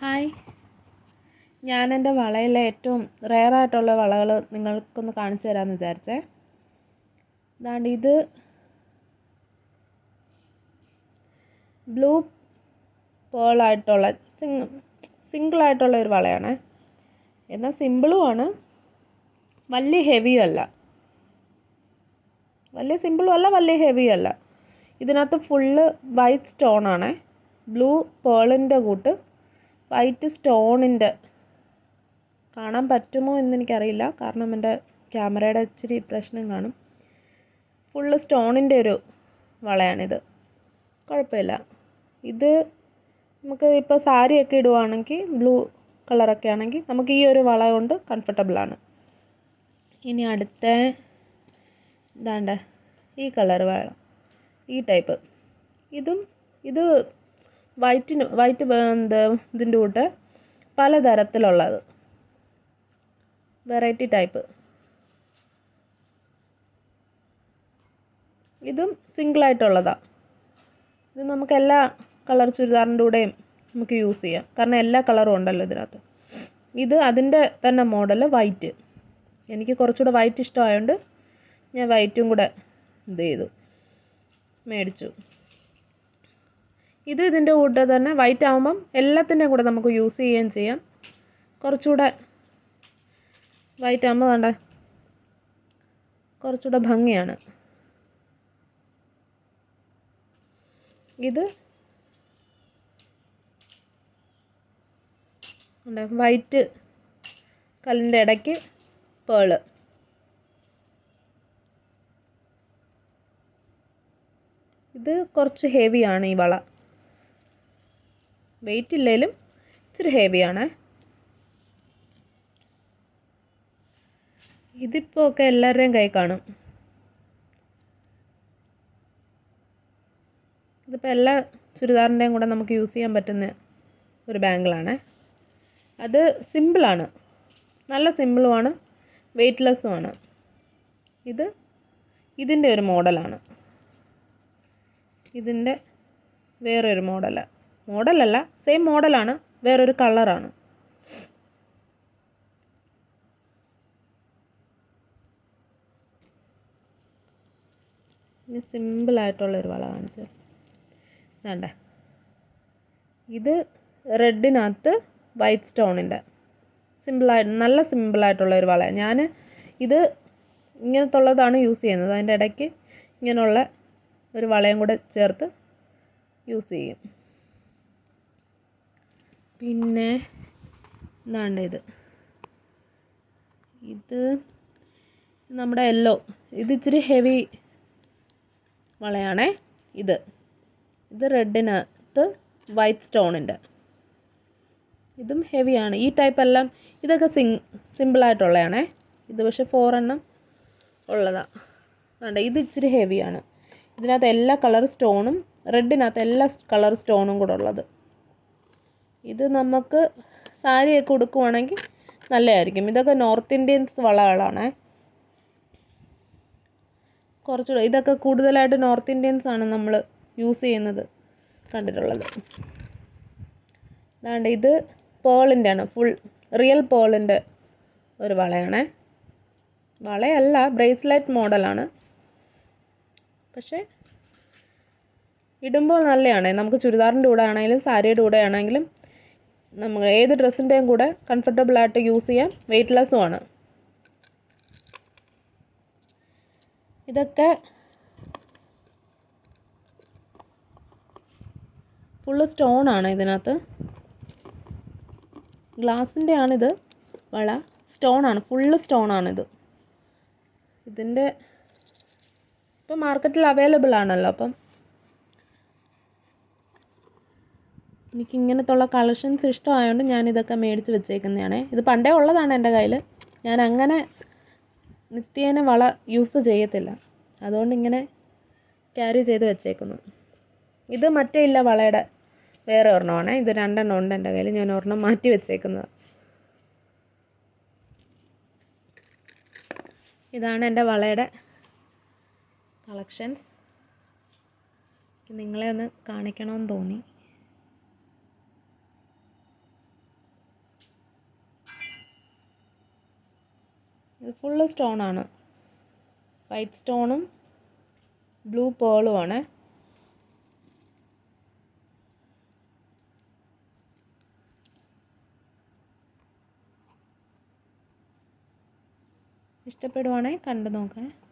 Hi, ഞാൻ എൻ്റെ വളയിലെ ഏറ്റവും റെയറായിട്ടുള്ള വളകൾ നിങ്ങൾക്കൊന്ന് കാണിച്ചു തരാമെന്ന് വിചാരിച്ചേ. അതാണ്ട് ഇത് ബ്ലൂ പേളായിട്ടുള്ള സിംഗിളായിട്ടുള്ള ഒരു വളയാണ്. എന്നാൽ സിമ്പിളുമാണ്, വലിയ ഹെവിയും അല്ല, വലിയ സിമ്പിളും അല്ല, വലിയ ഹെവിയും അല്ല. ഇതിനകത്ത് ഫുള്ള് വൈറ്റ് സ്റ്റോണാണ്. ബ്ലൂ പേളിൻ്റെ കൂട്ട് വൈറ്റ് സ്റ്റോണിൻ്റെ, കാണാൻ പറ്റുമോ എന്നെനിക്കറിയില്ല, കാരണം എൻ്റെ ക്യാമറയുടെ ഇച്ചിരി പ്രശ്നം കാണും. ഫുള്ള് സ്റ്റോണിൻ്റെ ഒരു വളയാണിത്. കുഴപ്പമില്ല. ഇത് നമുക്ക് ഇപ്പോൾ സാരിയൊക്കെ ഇടുവാണെങ്കിൽ, ബ്ലൂ കളറൊക്കെ ആണെങ്കിൽ നമുക്ക് ഈ ഒരു വള കൊണ്ട് കംഫർട്ടബിളാണ്. ഇനി അടുത്ത ഇതാണ്ട് ഈ കളർ വള, ഈ ടൈപ്പ്. ഇത് വൈറ്റ് ഇതിൻ്റെ കൂട്ട് പലതരത്തിലുള്ളത്, വെറൈറ്റി ടൈപ്പ്. ഇതും സിംഗിളായിട്ടുള്ളതാണ്. ഇത് നമുക്ക് എല്ലാ കളർ ചുരിദാറിൻ്റെ കൂടെയും നമുക്ക് യൂസ് ചെയ്യാം, കാരണം എല്ലാ കളറും ഉണ്ടല്ലോ ഇതിനകത്ത്. ഇത് അതിൻ്റെ തന്നെ മോഡൽ വൈറ്റ്. എനിക്ക് കുറച്ചുകൂടെ വൈറ്റ് ഇഷ്ടമായതുകൊണ്ട് ഞാൻ വൈറ്റും കൂടെ മേടിച്ചു. ഇതിൻ്റെ കൂടെ തന്നെ വൈറ്റ് ആകുമ്പം എല്ലാത്തിൻ്റെയും കൂടെ നമുക്ക് യൂസ് ചെയ്യുകയും ചെയ്യാം. കുറച്ചുകൂടെ വൈറ്റ് ആകുമ്പോൾ വേണ്ട, കുറച്ചുകൂടെ ഭംഗിയാണ്. ഇത് വൈറ്റ് കല്ലിൻ്റെ ഇടയ്ക്ക് പേള്. ഇത് കുറച്ച് ഹെവിയാണ് ഈ വള, വെയിറ്റ് ഇല്ലെങ്കിലും ഇച്ചിരി ഹെവിയാണ്. ഇതിപ്പോൾ ഒക്കെ എല്ലാവരുടെയും കൈ കാണും. ഇതിപ്പോൾ എല്ലാ ചുരിദാറിൻ്റെയും കൂടെ നമുക്ക് യൂസ് ചെയ്യാൻ പറ്റുന്ന ഒരു ബാങ്കിളാണ്. അത് സിമ്പിളാണ്, നല്ല സിമ്പിളുമാണ്, വെയ്റ്റ്ലെസ്സുമാണ്. ഇതിൻ്റെ ഒരു മോഡലാണ്. ഇതിൻ്റെ വേറൊരു മോഡലല്ല, സെയിം മോഡലാണ്, വേറൊരു കളറാണ്. ഇനി സിമ്പിളായിട്ടുള്ളൊരു വള കാണിച്ചത് വേണ്ട. ഇത് റെഡിനകത്ത് വൈറ്റ് സ്റ്റോണിൻ്റെ നല്ല സിമ്പിളായിട്ടുള്ളൊരു വളയാണ്. ഞാൻ ഇത് ഇങ്ങനത്തുള്ളതാണ് യൂസ് ചെയ്യുന്നത്. അതിൻ്റെ ഇടയ്ക്ക് ഇങ്ങനെയുള്ള ഒരു വളയും കൂടെ ചേർത്ത് യൂസ് ചെയ്യും. പിന്നെ എന്താണ്ട് ഇത് നമ്മുടെ യെല്ലോ, ഇത് ഇച്ചിരി ഹെവി വളയാണേ. ഇത് റെഡിനകത്ത് വൈറ്റ് സ്റ്റോണിൻ്റെ, ഇതും ഹെവിയാണ്. ഈ ടൈപ്പെല്ലാം ഇതൊക്കെ സിമ്പിളായിട്ടുള്ളതാണേ. ഇത് പക്ഷേ 4 എണ്ണം ഉള്ളതാണ്. വേണ്ട, ഇത് ഇച്ചിരി ഹെവിയാണ്. ഇതിനകത്ത് എല്ലാ കളർ സ്റ്റോണും, റെഡിനകത്ത് എല്ലാ കളർ സ്റ്റോണും കൂടെ ഉള്ളത്. ഇത് നമുക്ക് സാരിയൊക്കെ ഉടുക്കുവാണെങ്കിൽ നല്ലതായിരിക്കും. ഇതൊക്കെ നോർത്ത് ഇന്ത്യൻസ് വളകളാണ്. കുറച്ചുകൂടെ ഇതൊക്കെ കൂടുതലായിട്ട് നോർത്ത് ഇന്ത്യൻസാണ് നമ്മൾ യൂസ് ചെയ്യുന്നത്, കണ്ടിട്ടുള്ളത്. അതാണ്ട് ഇത് പേളിൻ്റെ ആണ്, ഫുൾ റിയൽ പേളിൻ്റെ ഒരു വളയാണ്. വളയല്ല, ബ്രേസ്ലെറ്റ് മോഡലാണ്. പക്ഷേ ഇടുമ്പോൾ നല്ലതാണ്. നമുക്ക് ചുരിദാറിൻ്റെ കൂടെ ആണെങ്കിലും സാരിയുടെ കൂടെ ആണെങ്കിലും നമ്മൾ ഏത് ഡ്രസ്സിൻ്റെയും കൂടെ കംഫർട്ടബിളായിട്ട് യൂസ് ചെയ്യാം, വെയ്റ്റ്ലെസ്സുമാണ്. ഇതൊക്കെ ഫുള്ള് സ്റ്റോണാണ്. ഇതിനകത്ത് ഗ്ലാസിൻ്റെ ആണിത് വള, സ്റ്റോണാണ്, ഫുള്ള് സ്റ്റോണാണിത്. ഇതിൻ്റെ ഇപ്പം മാർക്കറ്റിൽ അവൈലബിൾ ആണല്ലോ. അപ്പം എനിക്കിങ്ങനത്തുള്ള കളക്ഷൻസ് ഇഷ്ടമായതുകൊണ്ട് ഞാനിതൊക്കെ മേടിച്ച് വെച്ചേക്കുന്നതാണ്. ഇത് പണ്ടേ ഉള്ളതാണ് എൻ്റെ കയ്യിൽ. ഞാൻ അങ്ങനെ നിത്യേന വള യൂസ് ചെയ്യത്തില്ല, അതുകൊണ്ട് ഇങ്ങനെ ക്യാരി ചെയ്ത് വെച്ചേക്കുന്നു. ഇത് മറ്റേ ഇല്ല വളയുടെ വേറെ ഒരെണ്ണമാണ്. ഇത് 2 എണ്ണം ഉണ്ട് എൻ്റെ കയ്യിൽ, ഞാൻ ഒരെണ്ണം മാറ്റി വെച്ചേക്കുന്നത്. ഇതാണ് എൻ്റെ വളയുടെ കളക്ഷൻസ്. നിങ്ങളെ ഒന്ന് കാണിക്കണമെന്ന് തോന്നി. ഇത് ഫുള്ള് സ്റ്റോണാണ്. വൈറ്റ് സ്റ്റോണും ബ്ലൂ പേളും ആണ്. ഇഷ്ടപ്പെടുവാണെങ്കിൽ കണ്ടു നോക്കാം.